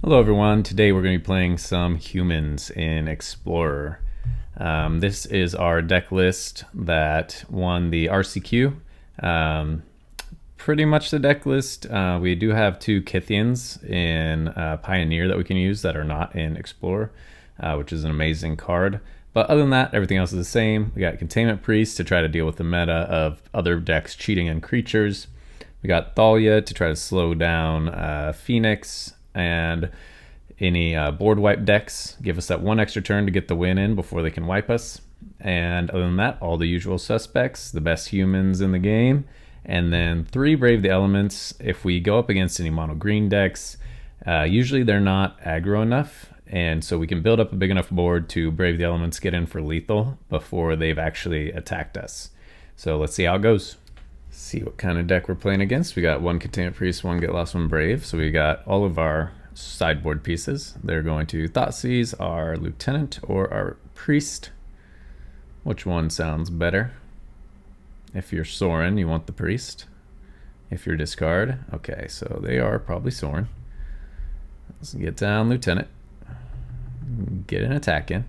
Hello everyone, today we're going to be playing some humans in Explorer. This is our deck list that won the RCQ. Pretty much the deck list. We do have two Kythians in Pioneer that we can use that are not in Explorer, which is an amazing card. But other than that, everything else is the same. We got Containment Priest to try to deal with the meta of other decks cheating in creatures. We got Thalia to try to slow down Phoenix, and any board wipe decks give us that one extra turn to get the win in before they can wipe us. And other than that, all the usual suspects, the best humans in the game, and then 3 Brave the Elements. If we go up against any mono green decks, usually they're not aggro enough, and so we can build up a big enough board to Brave the Elements, get in for lethal before they've actually attacked us. So let's see how it goes. See what kind of deck we're playing against. We got 1 Containment Priest, 1 Get Lost, 1 Brave. So we got all of our sideboard pieces. They're going to Thoughtseize our Lieutenant or our Priest. Which one sounds better? If you're Sorin, you want the Priest. If you're discard, okay, so they are probably Sorin. Let's get down Lieutenant. Get an attack in.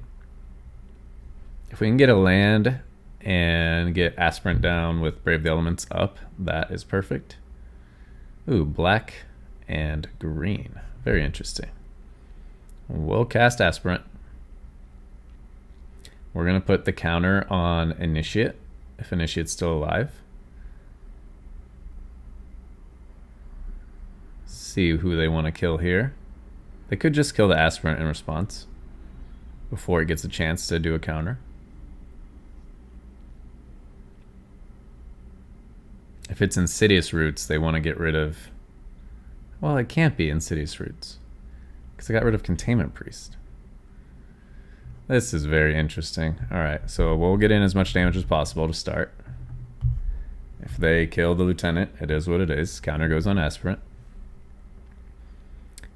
If we can get a land and get Aspirant down with Brave the Elements up, that is perfect. Ooh, black and green. Very interesting. We'll cast Aspirant. We're going to put the counter on Initiate, if Initiate's still alive. See who they want to kill here. They could just kill the Aspirant in response before it gets a chance to do a counter. If it's Insidious Roots, they want to get rid of... Well, it can't be Insidious Roots, because I got rid of Containment Priest. This is very interesting. Alright, so we'll get in as much damage as possible to start. If they kill the Lieutenant, it is what it is. Counter goes on Aspirant.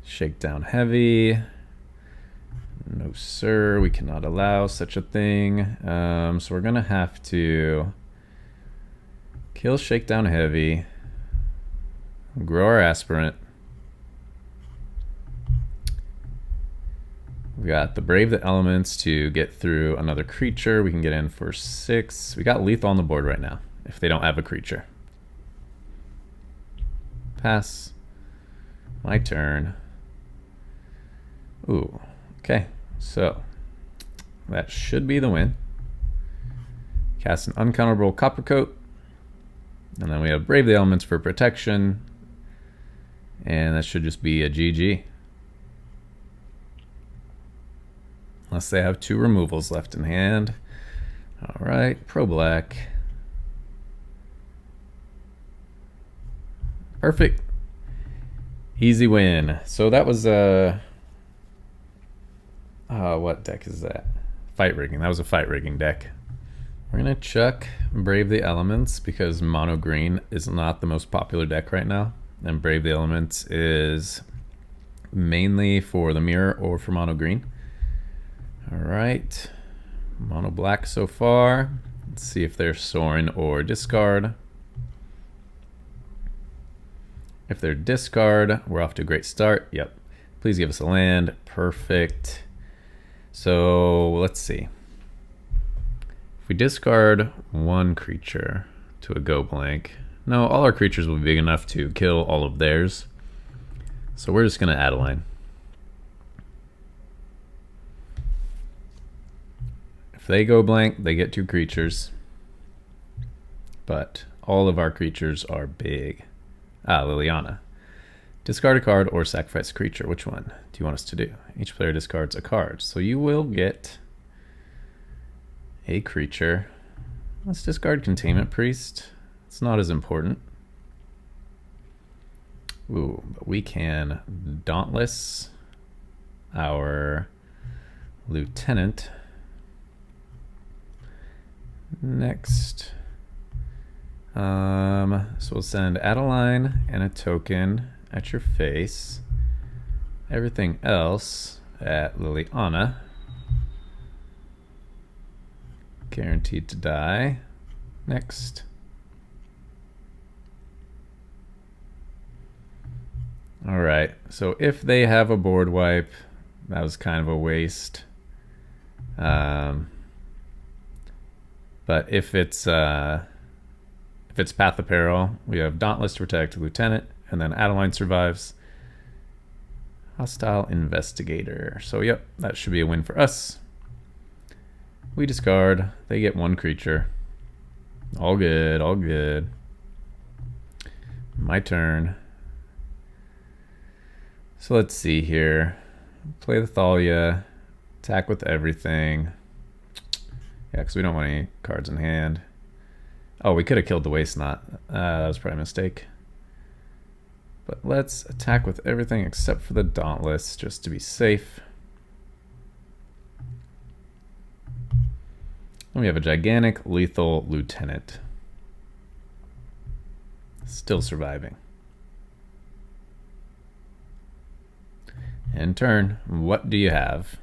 Shakedown Heavy. No sir, we cannot allow such a thing. So we're going to have to kill Shakedown Heavy. Grow our Aspirant. We got the Brave the Elements to get through another creature. We can get in for 6. We got lethal on the board right now if they don't have a creature. Pass. My turn. Ooh, okay. So that should be the win. Cast an uncounterable Copper Coat. And then we have Brave the Elements for protection. And that should just be a GG. Unless they have 2 removals left in hand. Alright, pro black. Perfect. Easy win. So that was what deck is that? Fight Rigging. That was a Fight Rigging deck. We're going to chuck Brave the Elements because mono green is not the most popular deck right now. And Brave the Elements is mainly for the mirror or for mono green. Alright, mono black so far. Let's see if they're Sorin or discard. If they're discard, we're off to a great start. Yep. Please give us a land. Perfect. So let's see. If we discard 1 creature to a go blank, no, all our creatures will be big enough to kill all of theirs. So we're just going to add a line. If they go blank, they get 2 creatures. But all of our creatures are big. Ah, Liliana. Discard a card or sacrifice a creature. Which one do you want us to do? Each player discards a card. So you will get a creature. Let's discard Containment Priest. It's not as important. Ooh, but we can Dauntless our Lieutenant. Next, so we'll send Adeline and a token at your face. Everything else at Liliana. Guaranteed to die. Next. All right, so if they have a board wipe, that was kind of a waste. But if it's Path of Peril, we have Dauntless to protect Lieutenant, and then Adeline survives. Hostile Investigator. So yep, that should be a win for us. We discard. They get one creature. All good, all good. My turn. So let's see here. Play the Thalia. Attack with everything. Yeah, because we don't want any cards in hand. Oh, we could have killed the Waste Knot. That was probably a mistake. But let's attack with everything except for the Dauntless, just to be safe. And we have a gigantic lethal Lieutenant. Still surviving. In turn, what do you have?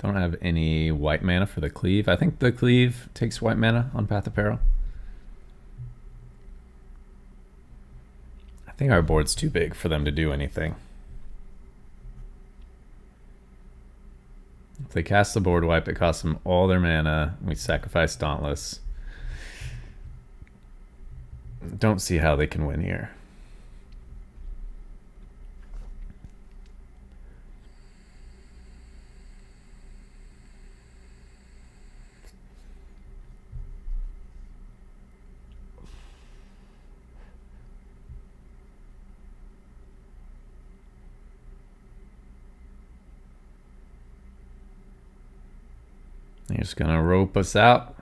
Don't have any white mana for the Cleave. I think the Cleave takes white mana on Path of Peril. I think our board's too big for them to do anything. If they cast the board wipe, it costs them all their mana. We sacrifice Dauntless. Don't see how they can win here. They're just gonna rope us out.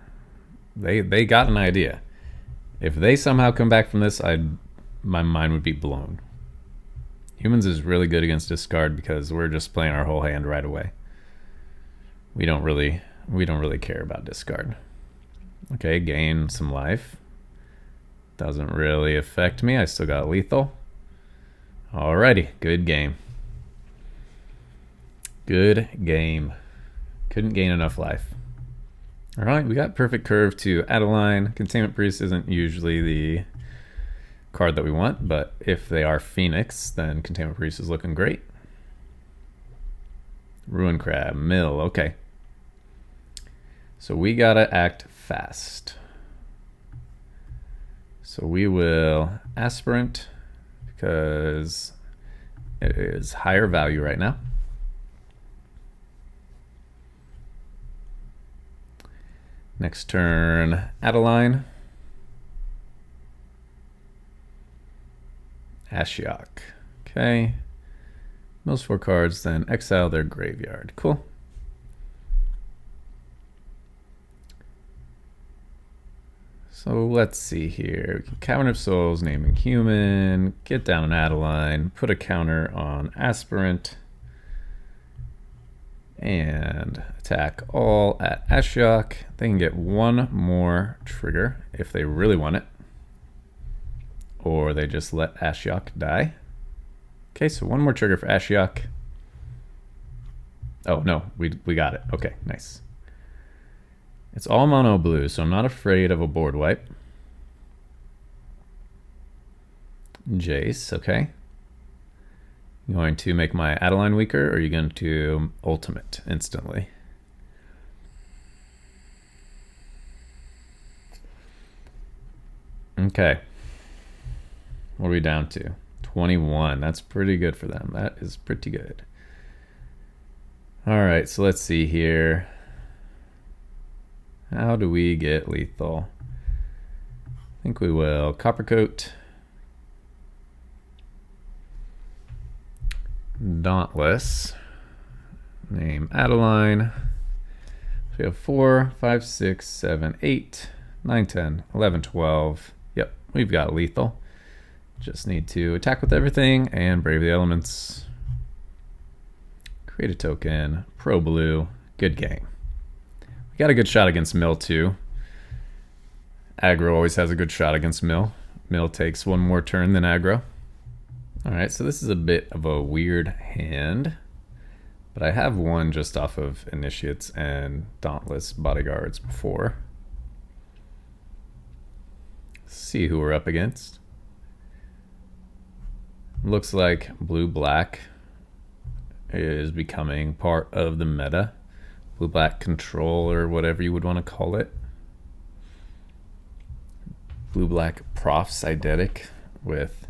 They got an idea. If they somehow come back from this, my mind would be blown. Humans is really good against discard because we're just playing our whole hand right away. We don't really care about discard. Okay, gain some life. Doesn't really affect me. I still got lethal. Alrighty, good game. Good game. Couldn't gain enough life. All right, we got Perfect Curve to Adeline. Containment Priest isn't usually the card that we want, but if they are Phoenix, then Containment Priest is looking great. Ruin Crab, Mill, okay. So we gotta act fast. So we will Aspirant, because it is higher value right now. Next turn, Adeline. Ashiok. Okay. Mills 4 cards, then exile their graveyard. Cool. So let's see here. We can Cavern of Souls, naming human, get down an Adeline, put a counter on Aspirant, and attack all at Ashiok. They can get one more trigger if they really want it. Or they just let Ashiok die. Okay, so one more trigger for Ashiok. Oh, no, we got it. Okay, nice. It's all mono blue, so I'm not afraid of a board wipe. Jace, okay. You going to make my Adeline weaker, or are you going to ultimate instantly? Okay. What are we down to? 21. That's pretty good for them. That is pretty good. All right, so let's see here. How do we get lethal? I think we will Coppercoat. Dauntless. Name Adeline. So we have 4, 5, 6, 7, 8, 9, 10, 11, 12. Yep, we've got lethal. Just need to attack with everything and brave the elements. Create a token. Pro blue. Good game. We got a good shot against Mill too. Aggro always has a good shot against Mill. Mill takes one more turn than aggro. Alright, so this is a bit of a weird hand, but I have won just off of Initiates and Dauntless Bodyguards before. Let's see who we're up against. looks like blue-black is becoming part of the meta. Blue-black control, or whatever you would want to call it. Blue-black Prof's Eidetic with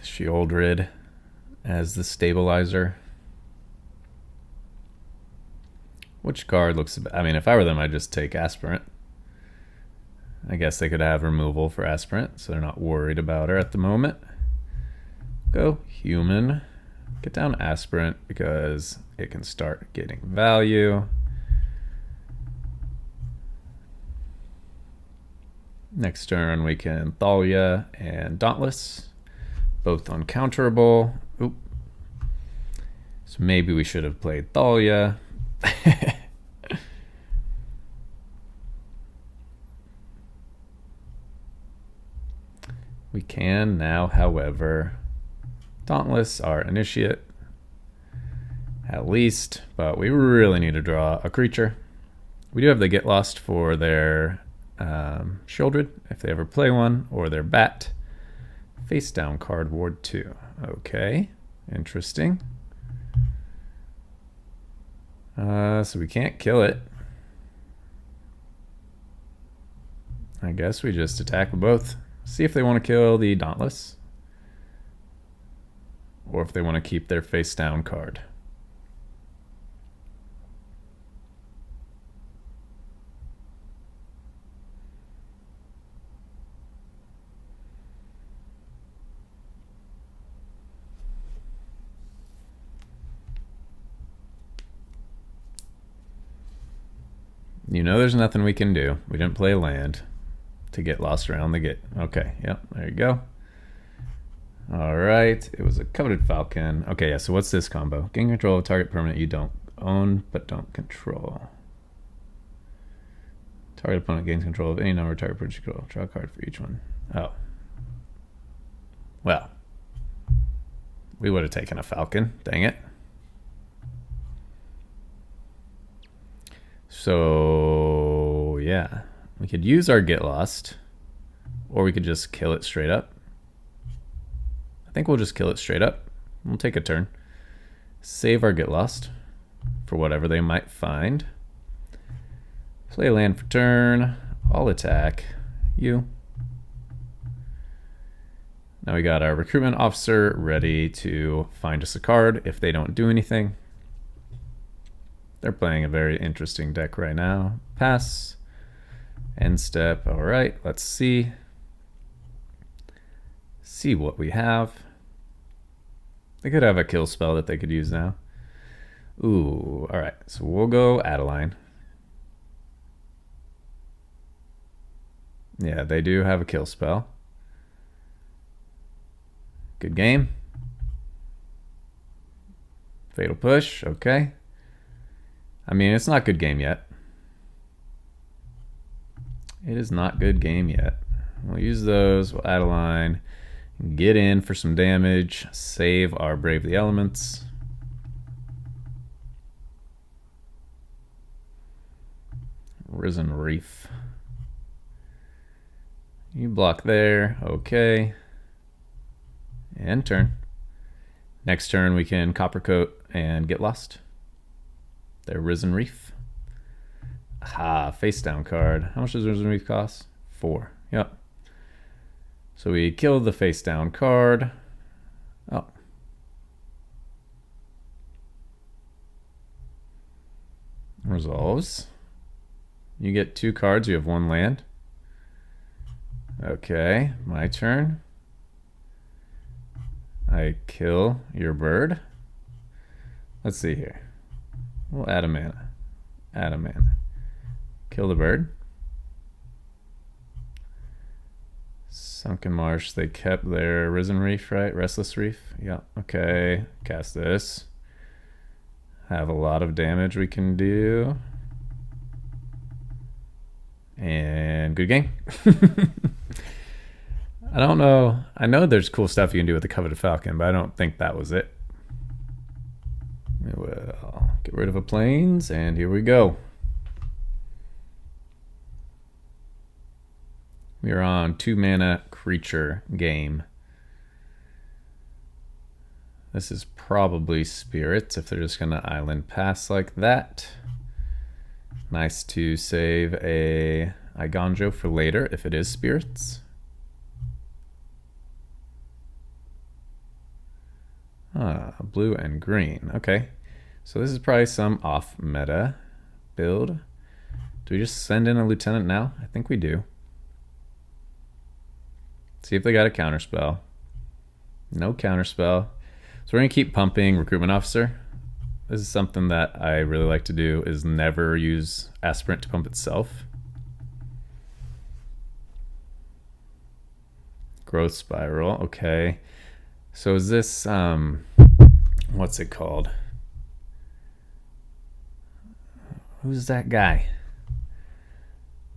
Shieldred as the stabilizer. Which card looks... I mean, if I were them, I'd just take Aspirant. I guess they could have removal for Aspirant, so they're not worried about her at the moment. Go human. Get down Aspirant because it can start getting value. Next turn we can Thalia and Dauntless, both uncounterable. Oop. So maybe we should have played Thalia. We can now, however, Dauntless our initiate, at least, but we really need to draw a creature. We do have the Get Lost for their Shieldred, if they ever play one, or their Bat. Face down card, Ward 2. Okay, interesting. So we can't kill it. I guess we just attack with both. See if they want to kill the Dauntless, or if they want to keep their face down card. You know there's nothing we can do. We didn't play land to get lost around the gate. Okay, yep, there you go. All right, it was a Coveted Falcon. Okay, yeah, so what's this combo? Gain control of target permanent you don't own but don't control. Target opponent gains control of any number of target permanent you control. Draw a card for each one. Oh. Well. We would have taken a Falcon. Dang it. So, yeah. We could use our Get Lost, or we could just kill it straight up. I think we'll just kill it straight up. We'll take a turn. Save our Get Lost for whatever they might find. Play land for turn. I'll attack you. Now we got our recruitment officer ready to find us a card if they don't do anything. They're playing a very interesting deck right now. Pass. End step. All right, let's see. See what we have. They could have a kill spell that they could use now. Ooh, all right. So we'll go Adeline. Yeah, they do have a kill spell. Good game. Fatal Push, okay. I mean, it's not good game yet. It is not good game yet. We'll use those. We'll add a line. Get in for some damage. Save our Brave the Elements. Risen Reef. You block there. Okay. And turn. Next turn we can Copper Coat and Get Lost. Their Risen Reef. Aha, face down card. How much does Risen Reef cost? 4. Yep. So we kill the face down card. Oh. Resolves. You get 2 cards, you have 1 land. Okay, my turn. I kill your bird. Let's see here. We'll add a mana. Add a mana. Kill the bird. Sunken Marsh, they kept their Risen Reef, right? Restless Reef? Yeah, okay. Cast this. Have a lot of damage we can do. And good game. I don't know. I know there's cool stuff you can do with the Coveted Falcon, but I don't think that was it. We'll get rid of a plains, and here we go. We are on 2 mana creature game. This is probably spirits if they're just gonna island pass like that. Nice to save a Iganjo for later if it is spirits. Blue and green. Okay, so this is probably some off meta build. Do we just send in a lieutenant now? I think we do. See if they got a counterspell. No counterspell. So we're gonna keep pumping recruitment officer. This is something that I really like to do, is never use aspirant to pump itself. Growth spiral, okay. So is this, what's it called? Who's that guy?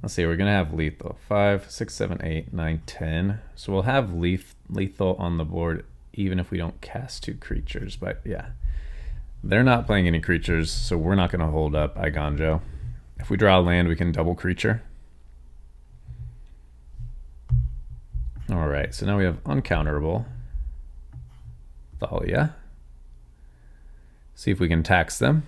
Let's see, we're gonna have lethal. 5, 6, 7, 8, 9, 10. So we'll have lethal on the board even if we don't cast 2 creatures, but yeah. They're not playing any creatures, so we're not gonna hold up Iganjo. If we draw a land, we can double creature. All right, so now we have uncounterable Thalia. See if we can tax them.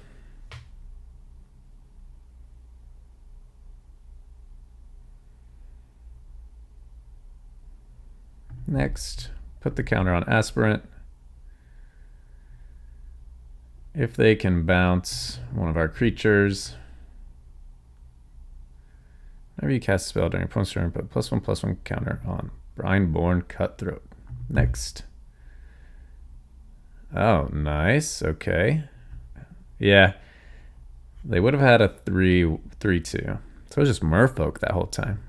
Next, put the counter on aspirant. If they can bounce one of our creatures, whenever you cast a spell during opponent's turn, put +1/+1 counter on Brineborn Cutthroat. Next. Oh, nice. Okay. Yeah. They would have had a 3/3/2. So it was just Merfolk that whole time.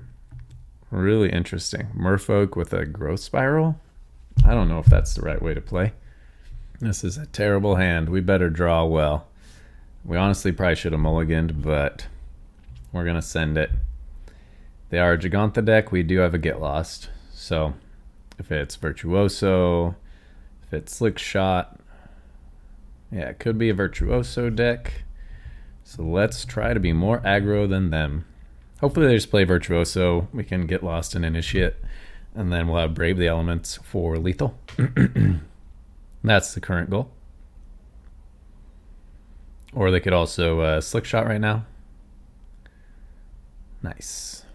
Really interesting. Merfolk with a growth spiral? I don't know if that's the right way to play. This is a terrible hand. We better draw well. We honestly probably should have mulliganed, but we're going to send it. They are a Giganta deck. We do have a Get Lost. So if it's Virtuoso, if it's Slick Shot, yeah, it could be a Virtuoso deck. So let's try to be more aggro than them. Hopefully they just play Virtuoso. We can Get Lost and Initiate, and then we'll have Brave the Elements for lethal. That's the current goal. Or they could also Slick Shot right now. Nice.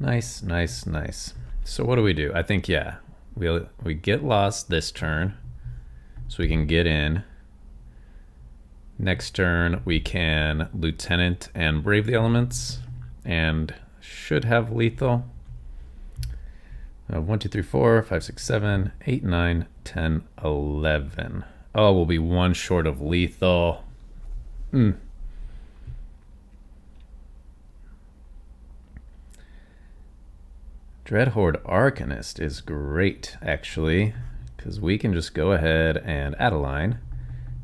Nice, nice, nice. So what do we do? I think, yeah, we Get Lost this turn, so we can get in. Next turn, we can Lieutenant and Brave the Elements, and should have lethal. 1, 2, 3, 4, 5, 6, 7, 8, 9, 10, 11. Oh, we'll be 1 short of lethal. Dreadhorde Arcanist is great, actually, because we can just go ahead and add a line,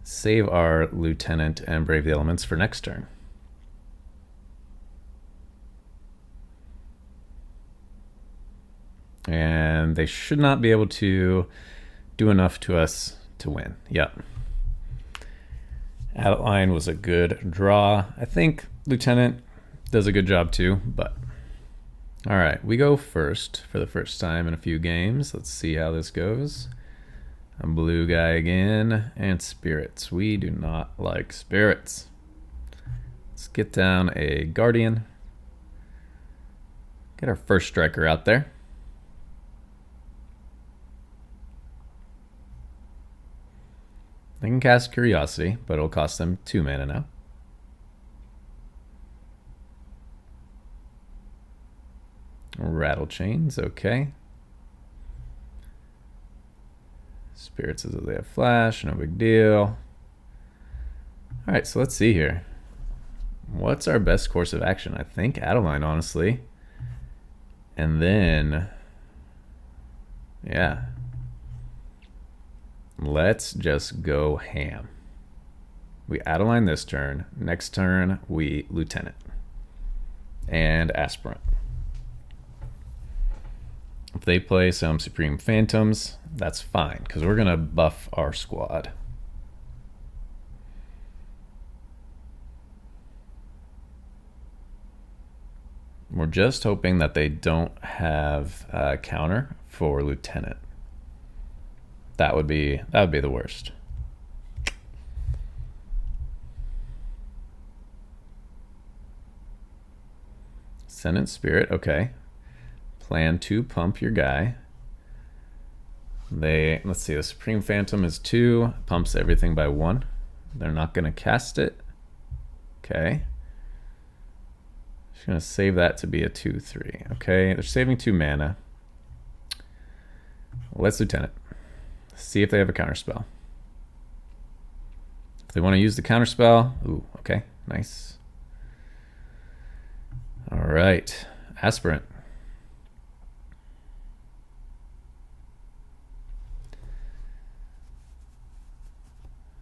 save our Lieutenant and Brave the Elements for next turn. And they should not be able to do enough to us to win. Yep. Outline was a good draw. I think Lieutenant does a good job too, but all right, we go first for the first time in a few games. Let's see how this goes. A blue guy again, and spirits. We do not like spirits. Let's get down a Guardian. Get our first striker out there. They can cast Curiosity, but it'll cost them 2 mana now. Rattle Chains, okay. Spirit says that they have flash, no big deal. All right, so let's see here. What's our best course of action? I think Adeline, honestly. And then, yeah. Let's just go ham. We Adeline this turn. Next turn, we Lieutenant. And Aspirant. If they play some Supreme Phantoms, that's fine, because we're going to buff our squad. We're just hoping that they don't have a counter for Lieutenant. That would be the worst. Ascendant Spirit, okay. Plan to pump your guy. Let's see, the Supreme Phantom is 2, pumps everything by 1. They're not gonna cast it. Okay. Just gonna save that to be a 2/3. Okay, they're saving 2 mana. Let's Lieutenant. See if they have a counterspell. If they want to use the counterspell, ooh, okay, nice. All right, Aspirant.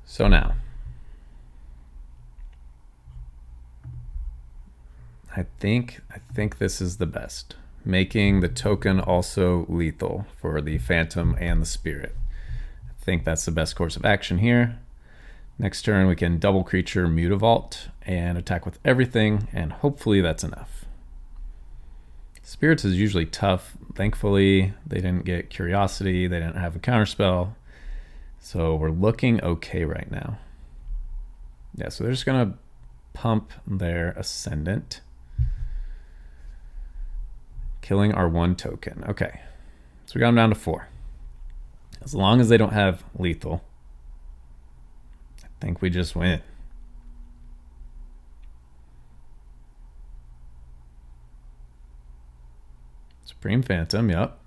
So now, I think this is the best. Making the token also lethal for the Phantom and the Spirit. I think that's the best course of action here. Next turn we can double creature Mutavault and attack with everything, and hopefully that's enough. Spirits is usually tough. Thankfully they didn't get Curiosity, they didn't have a counterspell, so we're looking okay right now. Yeah, so they're just gonna pump their Ascendant, killing our 1 token. Okay, so we got them down to 4. As long as they don't have lethal, I think we just win. Supreme Phantom, yep.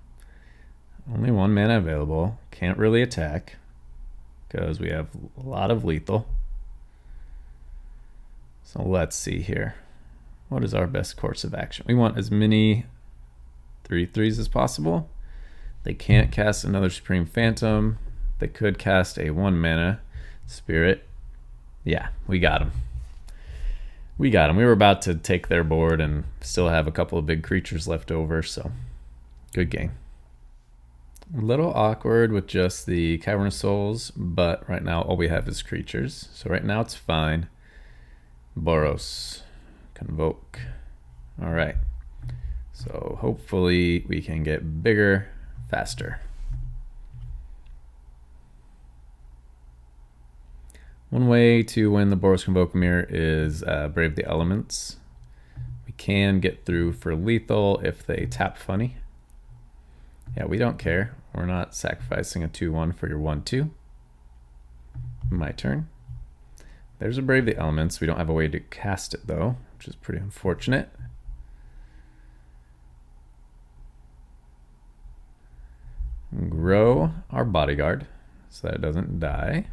Only 1 mana available. Can't really attack because we have a lot of lethal. So let's see here. What is our best course of action? We want as many 3/3s as possible. They can't cast another Supreme Phantom. They could cast a 1 mana Spirit. Yeah, we got him. We got him. We were about to take their board and still have a couple of big creatures left over, so good game. A little awkward with just the Cavern of Souls, but right now all we have is creatures. So right now it's fine. Boros. Convoke. All right. So hopefully we can get bigger faster. One way to win the Boros Convoke Mirror is Brave the Elements. We can get through for lethal if they tap funny. Yeah, we don't care. We're not sacrificing a 2/1 for your 1/2. My turn. There's a Brave the Elements. We don't have a way to cast it though, which is pretty unfortunate. Grow our Bodyguard so that it doesn't die.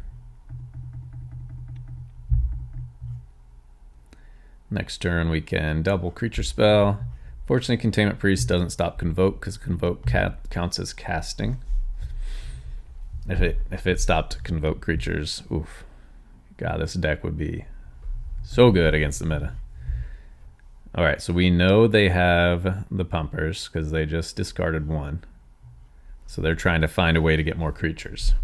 Next turn we can double creature spell. Fortunately, Containment Priest doesn't stop Convoke because Convoke counts as casting. If it stopped Convoke creatures, oof. God, this deck would be so good against the meta. All right, so we know they have the Pumpers because they just discarded 1. So they're trying to find a way to get more creatures.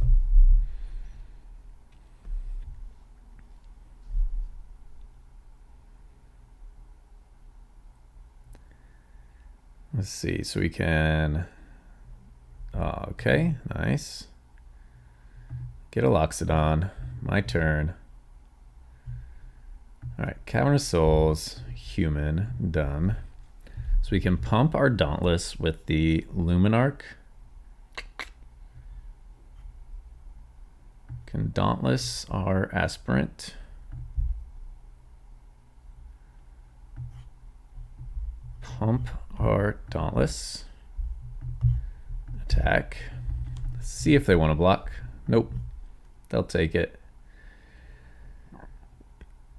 Let's see, so we can, okay, nice. Get a Loxodon, my turn. All right, Cavern of Souls, human, done. So we can pump our Dauntless with the Luminarch. Can Dauntless our Aspirant. Pump our Dauntless. Attack. Let's see if they want to block. Nope. They'll take it.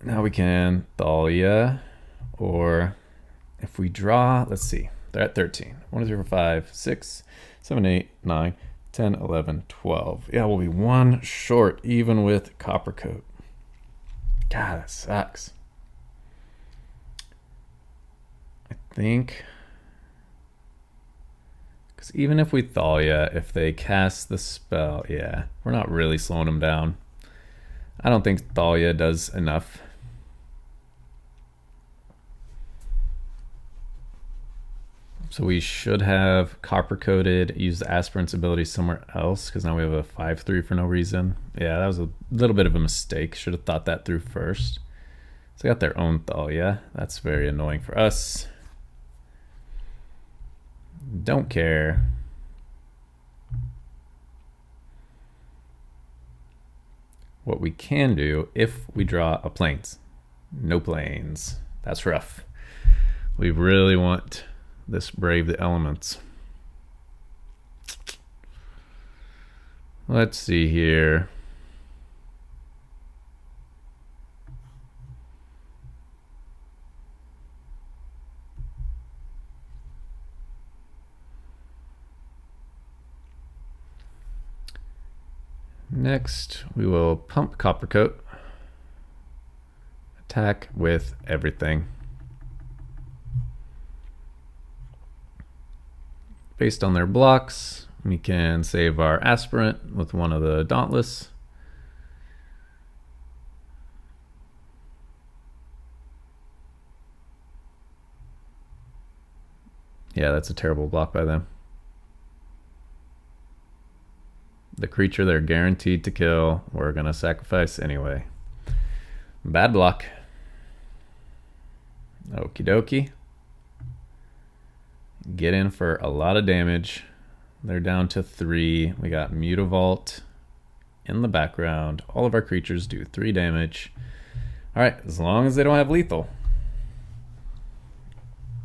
Now we can Thalia, or if we draw, let's see. They're at 13. 1, 2, 3, 4, 5, 6, 7, 8, 9, 10, 11, 12. Yeah, we'll be 1 short, even with Coppercoat. God, that sucks. I think, because even if we Thalia, if they cast the spell, yeah, we're not really slowing them down. I don't think Thalia does enough. So we should have copper coated, use the aspirant's ability somewhere else, because now we have a 5/3 for no reason. Yeah, that was a little bit of a mistake. Should have thought that through first. So they got their own Thalia. That's very annoying for us. Don't care. What we can do if we draw a plains. No plains. That's rough. We really want this Brave the Elements. Let's see here. Next, we will pump Copper Coat. Attack with everything. Based on their blocks, we can save our aspirant with one of the Dauntless. Yeah, that's a terrible block by them. The creature they're guaranteed to kill, we're gonna sacrifice anyway. Bad block. Okie dokie. Get in for a lot of damage. They're down to 3. We got Mutavault in the background. All of our creatures do 3 damage. All right, as long as they don't have lethal.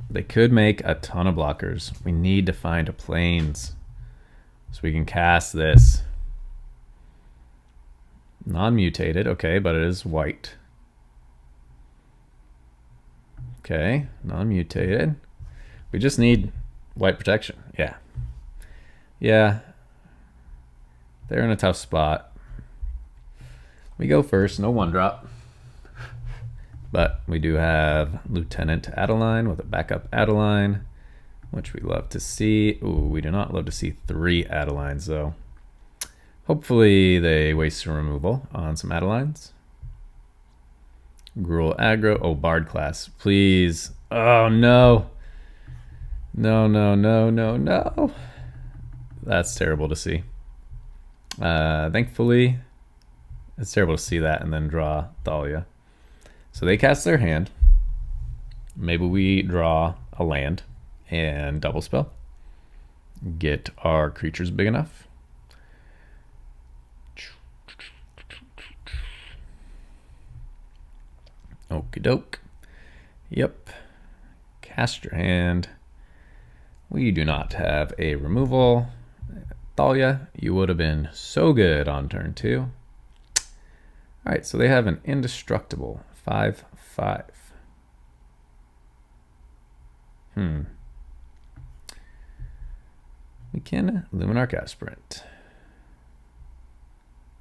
They could make a ton of blockers. We need to find a plains so we can cast this. Non-mutated, okay, but it is white. Okay, non-mutated. We just need white protection. Yeah. Yeah. They're in a tough spot. We go first, no 1-drop. But we do have Lieutenant Adeline with a backup Adeline, which we love to see. Ooh, we do not love to see 3 Adelines, though. Hopefully they waste some removal on some Adelines. Gruul aggro. Oh, Bard class. Please. Oh, no. No, no, no, no, no. That's terrible to see. Thankfully, it's terrible to see that and then draw Thalia. So they cast their hand. Maybe we draw a land and double spell. Get our creatures big enough. Okie doke. Yep. Cast your hand. We do not have a removal. Thalia, you would have been so good on turn 2. All right, so they have an indestructible 5/5. We can Luminarch Aspirant.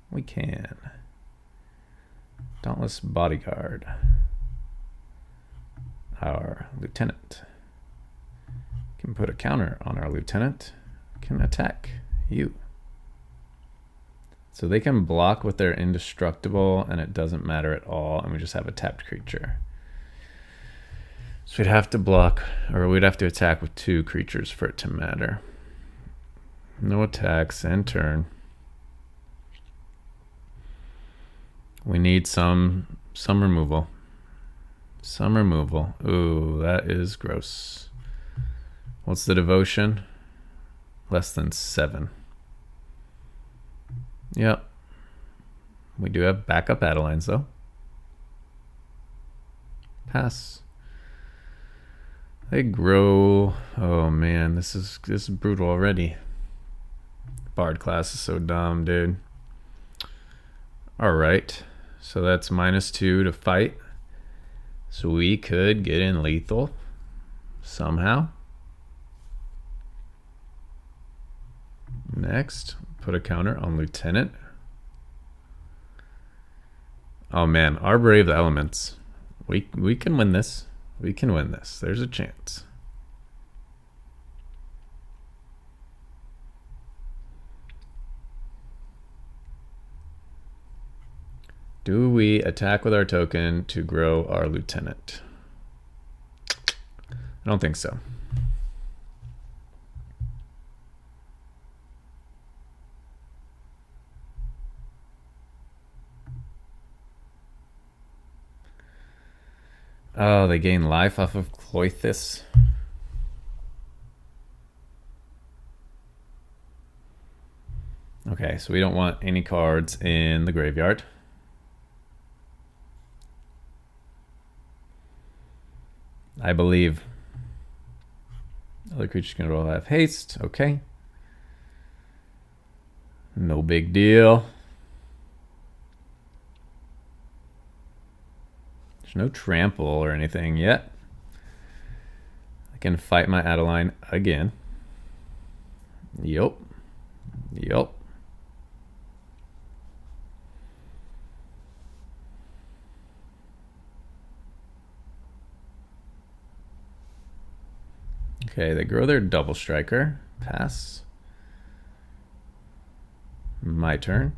We can. Dauntless Bodyguard. Our Lieutenant. Can put a counter on our Lieutenant. Can attack you. So they can block with their indestructible and it doesn't matter at all, and we just have a tapped creature. So we'd have to block, or we'd have to attack with 2 creatures for it to matter. No attacks, end turn. We need some removal. Some removal. Ooh, that is gross. What's the devotion? Less than 7. Yep. We do have backup Adelines though. Pass. They grow. Oh man, this is brutal already. Bard class is so dumb, dude. Alright. So that's -2 to fight. So we could get in lethal somehow. Next, put a counter on Lieutenant. Oh man, our Brave the Elements. We can win this. We can win this. There's a chance. Do we attack with our token to grow our Lieutenant? I don't think so. Oh, they gain life off of Cloythus. Okay, so we don't want any cards in the graveyard. I believe. Other creatures can all have haste. Okay. No big deal. There's no trample or anything yet. I can fight my Adeline again. Yup. Yup. Okay, they grow their double striker. Pass. My turn.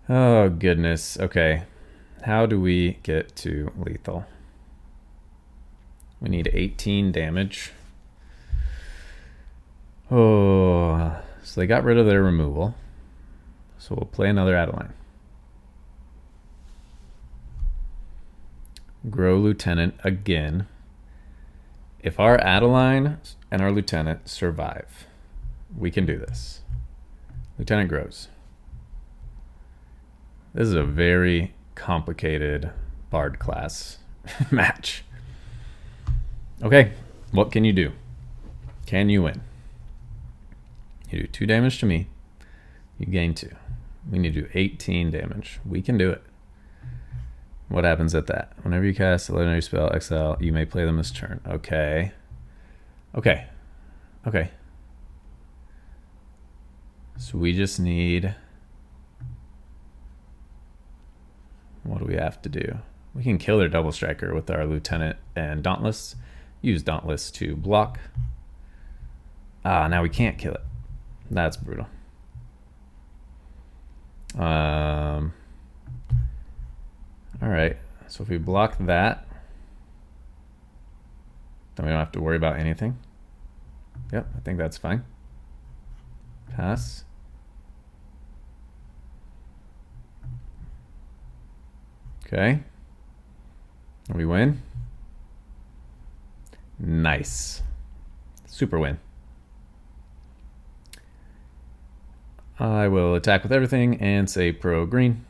Oh, goodness. Okay. How do we get to lethal? We need 18 damage. Oh, so they got rid of their removal. So we'll play another Adeline. Grow Lieutenant again. If our Adeline and our Lieutenant survive, we can do this. Lieutenant grows. This is a very complicated Bard class match. Okay, what can you do? Can you win? You do 2 damage to me. You gain 2. We need to do 18 damage. We can do it. What happens at that? Whenever you cast a legendary spell, exile, you may play them this turn. Okay. Okay. Okay. So we just need... What do we have to do? We can kill their double striker with our Lieutenant and Dauntless. Use Dauntless to block. Ah, now we can't kill it. That's brutal. Alright, so if we block that, then we don't have to worry about anything. Yep, I think that's fine. Pass. Okay. We win. Nice. Super win. I will attack with everything and say pro green.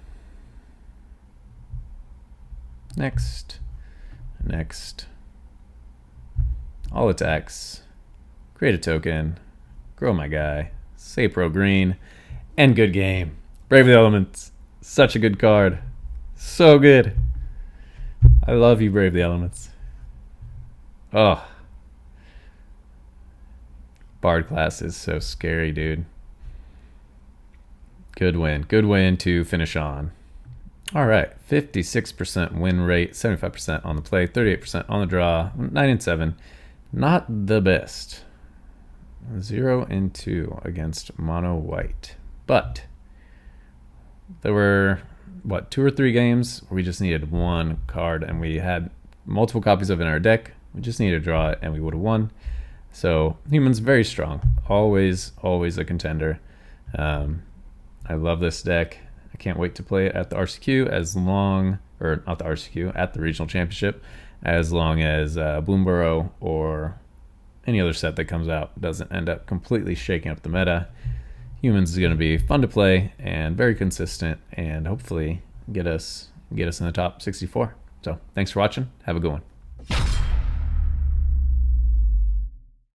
Next. Next. All attacks. Create a token. Grow my guy. Say pro green. And good game. Brave the Elements. Such a good card. So good. I love you, Brave the Elements. Oh. Bard class is so scary, dude. Good win. Good win to finish on. All right. 56% win rate, 75% on the play, 38% on the draw, 9-7. Not the best. 0-2 against mono white. But there were, what, 2 or 3 games where we just needed one card and we had multiple copies of it in our deck. We just needed to draw it and we would have won. So humans very strong. Always, always a contender. I love this deck. I can't wait to play it at the RCQ as long, or not the RCQ, at the Regional Championship, as long as Bloomborough or any other set that comes out doesn't end up completely shaking up the meta. Humans is going to be fun to play and very consistent and hopefully get us in the top 64. So thanks for watching. Have a good one.